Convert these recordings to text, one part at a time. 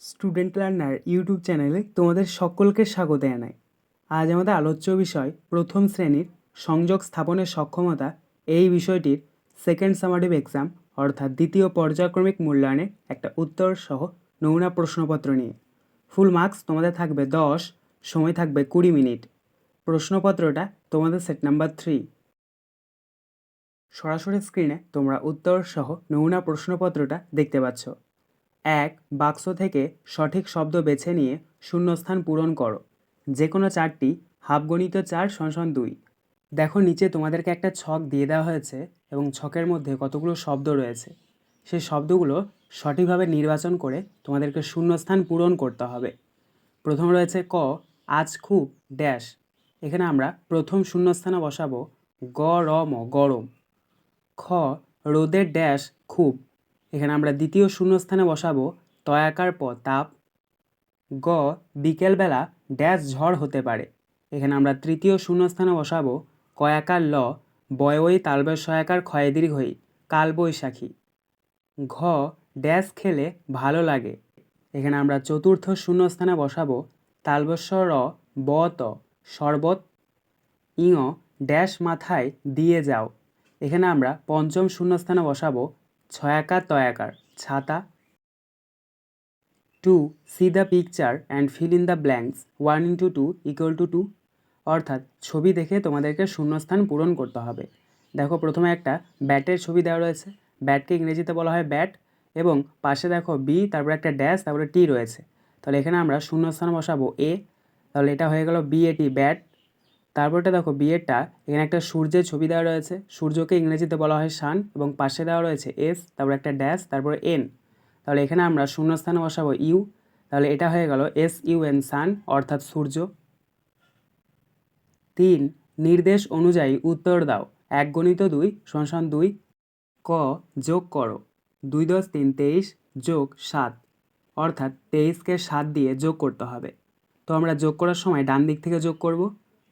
Student learner YouTube চ্যানেলে তোমাদের সকলকে স্বাগত জানাই। আজ আমাদের আলোচ্য বিষয় প্রথম শ্রেণীর সংযোগ স্থাপনের সক্ষমতা, এই বিষয়টির সেকেন্ড সামারিভ এক্সাম অর্থাৎ দ্বিতীয় পর্যায়ক্রমিক মূল্যায়নের একটা উত্তর সহ নমুনা প্রশ্নপত্র নিয়ে। ফুল মার্কস তোমাদের থাকবে 10, সময় থাকবে 20 মিনিট। প্রশ্নপত্রটা তোমাদের সেট নাম্বার 3। সরাসরি স্ক্রিনে তোমরা উত্তর সহ নমুনা প্রশ্নপত্রটা দেখতে পাচ্ছ। 1. বাক্স থেকে সঠিক শব্দ বেছে নিয়ে শূন্যস্থান পূরণ করো। যে কোনো 4টি হাফগণিত 4 = 2। দেখো নিচে তোমাদেরকে একটা ছক দিয়ে দেওয়া হয়েছে এবং ছকের মধ্যে কতগুলো শব্দ রয়েছে। সেই শব্দগুলো সঠিকভাবে নির্বাচন করে তোমাদেরকে শূন্যস্থান পূরণ করতে হবে। প্রথম রয়েছে ক, আজ খুব ড্যাশ। এখানে আমরা প্রথম শূন্যস্থানে বসাবো গরম, গরম। খ, রোদের ড্যাশ খুব। এখানে আমরা দ্বিতীয় শূন্যস্থানে বসাবো তয়াকার প, তাপ। গ, বিকেলবেলা ড্যাশ ঝড় হতে পারে। এখানে আমরা তৃতীয় শূন্যস্থানে বসাবো কয়াকার ল, বয়ই তালবের সয়াকার ক্ষয়ে দীর্ঘই, কালবৈশাখী। ঘ, ড্যাশ খেলে ভালো লাগে। এখানে আমরা চতুর্থ শূন্যস্থানে বসাবো তালবস্য র, ব ত, শরবত। ইঙ, ড্যাশ মাথায় দিয়ে যাও। এখানে আমরা পঞ্চম শূন্যস্থানে বসাবো ছয়াকার তয়াকার, ছাতা। 2. C the picture and fill in the blanks 1 × 2 = 2। অর্থাৎ ছবি দেখে তোমাদেরকে শূন্যস্থান পূরণ করতে হবে। দেখো প্রথমে একটা ব্যাটের ছবি দেওয়া রয়েছে। ব্যাটকে ইংরেজিতে বলা হয় ব্যাট, এবং পাশে দেখো বি, তারপরে একটা ড্যাশ, তারপরে টি রয়েছে। তাহলে এখানে আমরা শূন্যস্থান বসাবো এ। তাহলে এটা হয়ে গেল বি এ টি, ব্যাট। তারপরটা দেখো বিয়েরটা, এখানে একটা সূর্যের ছবি দেওয়া রয়েছে। সূর্যকে ইংরেজিতে বলা হয় সান, এবং পাশে দেওয়া রয়েছে এস, তারপর একটা ড্যাশ, তারপরে এন। তাহলে এখানে আমরা শূন্যস্থানে বসাবো ইউ। তাহলে এটা হয়ে গেল SUN, সান, অর্থাৎ সূর্য। 3. নির্দেশ অনুযায়ী উত্তর দাও। 1 × 2 = 2। ক, যোগ করো। 2 × 10 = 3, 23 যোগ 7, অর্থাৎ 23কে 7 দিয়ে যোগ করতে হবে। তো আমরা যোগ করার সময় ডান দিক থেকে যোগ করব।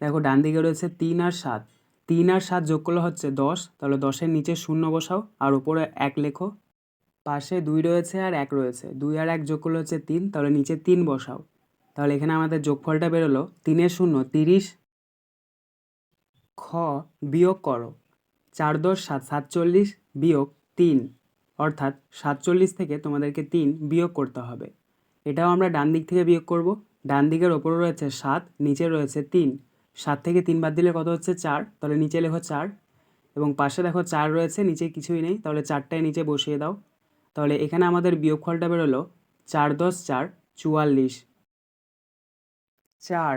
দেখো ডান দিকে রয়েছে 3 আর 7। 3 আর 7 যোগ করলে হচ্ছে 10। তাহলে 10-এর নিচে 0 বসাও আর উপরে 1 লেখো। পাশে 2 রয়েছে আর 1 রয়েছে। 2 আর 1 যোগ করলে হচ্ছে 3। তাহলে নিচে 3 বসাও। তাহলে এখানে আমাদের যোগফলটা বেরোলো 3 এর 0 = 30। খ, বিয়োগ করো। 4 × 10 = 7, 47 বিয়োগ 3, অর্থাৎ 47 থেকে তোমাদেরকে 3 বিয়োগ করতে হবে। এটাও আমরা ডান দিক থেকে বিয়োগ করব। ডান দিকের ওপরে রয়েছে 7, নিচে রয়েছে 3। 7 থেকে 3 বাদ দিলে কত হচ্ছে 4। তাহলে নিচে লেখো 4, এবং পাশে দেখো 4 রয়েছে, নিচে কিছুই নেই। তাহলে 4টায় নিচে বসিয়ে দাও। তাহলে এখানে আমাদের বিয়োগফলটা বেরোলো 4 × 10 = 4, 44। 4.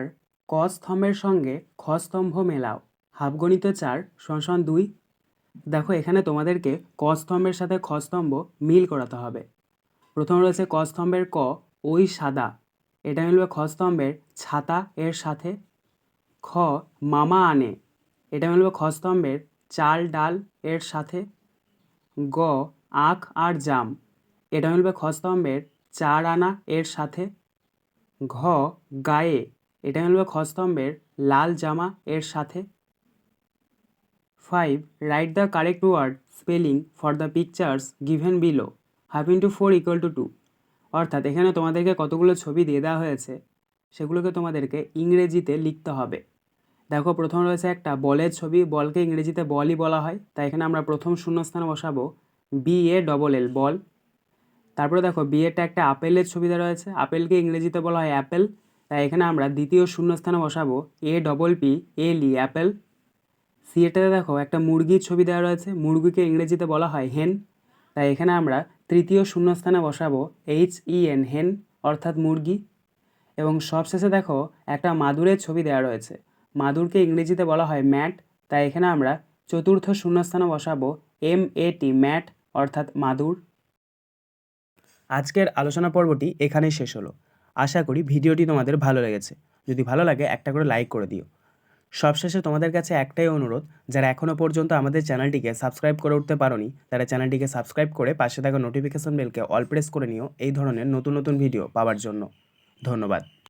ক স্তম্ভের সঙ্গে খ স্তম্ভ মেলাও। হাফগণিত 4 = 2। দেখো এখানে তোমাদেরকে ক স্তম্ভের সাথে খ স্তম্ভ মিল করাতে হবে। প্রথম রয়েছে ক স্তম্ভের ক, ওই সাদা। এটা মিলবে খ স্তম্ভের ছাতা এর সাথে। খ, মামা আনে। এটা মিলবে খ স্তম্ভের চাল ডাল এর সাথে। গ, আখ আর জাম। এটা মিলবে খ স্তম্ভের 4 আনা এর সাথে। ঘ, গায়ে। এটা মিলবে খ স্তম্ভের লাল জামা এর সাথে। 5. Write the correct word spelling for the pictures given below. Half × 4 = 2। অর্থাৎ এখানে তোমাদেরকে কতগুলো ছবি দিয়ে দেওয়া হয়েছে, সেগুলোকে তোমাদেরকে ইংরেজিতে লিখতে হবে। দেখো প্রথম রয়েছে একটা বলের ছবি। বলকে ইংরেজিতে বলই বলা হয়, তাই এখানে আমরা প্রথম শূন্যস্থানে বসাবো BALL, বল। তারপরে দেখো বিয়েরটা একটা আপেলের ছবি দেওয়া রয়েছে। আপেলকে ইংরেজিতে বলা হয় অ্যাপেল, তাই এখানে আমরা দ্বিতীয় শূন্যস্থানে বসাবো APPLE, অ্যাপেল। সিএটাতে দেখো একটা মুরগির ছবি দেওয়া রয়েছে। মুরগিকে ইংরেজিতে বলা হয় হেন, তাই এখানে আমরা তৃতীয় শূন্যস্থানে বসাবো HEN, হেন, অর্থাৎ মুরগি। এবং সবশেষে দেখো একটা মাদুরের ছবি দেওয়া রয়েছে। মাদুরকে ইংরেজিতে বলা হয় ম্যাট, তাই এখানে আমরা চতুর্থ শূন্যস্থানে বসাবো MAT, ম্যাট, অর্থাৎ মাদুর। আজকের আলোচনা পর্বটি এখানেই শেষ হলো। আশা করি ভিডিওটি তোমাদের ভালো লেগেছে। যদি ভালো লাগে একটা করে লাইক করে দিও। সবশেষে তোমাদের কাছে একটাই অনুরোধ, যারা এখনও পর্যন্ত আমাদের চ্যানেলটিকে সাবস্ক্রাইব করে উঠতে পারোনি, তারা চ্যানেলটিকে সাবস্ক্রাইব করে পাশে থাকা নোটিফিকেশন বেলকে অল প্রেস করে নিও এই ধরনের নতুন নতুন ভিডিও পাওয়ার জন্য। ধন্যবাদ।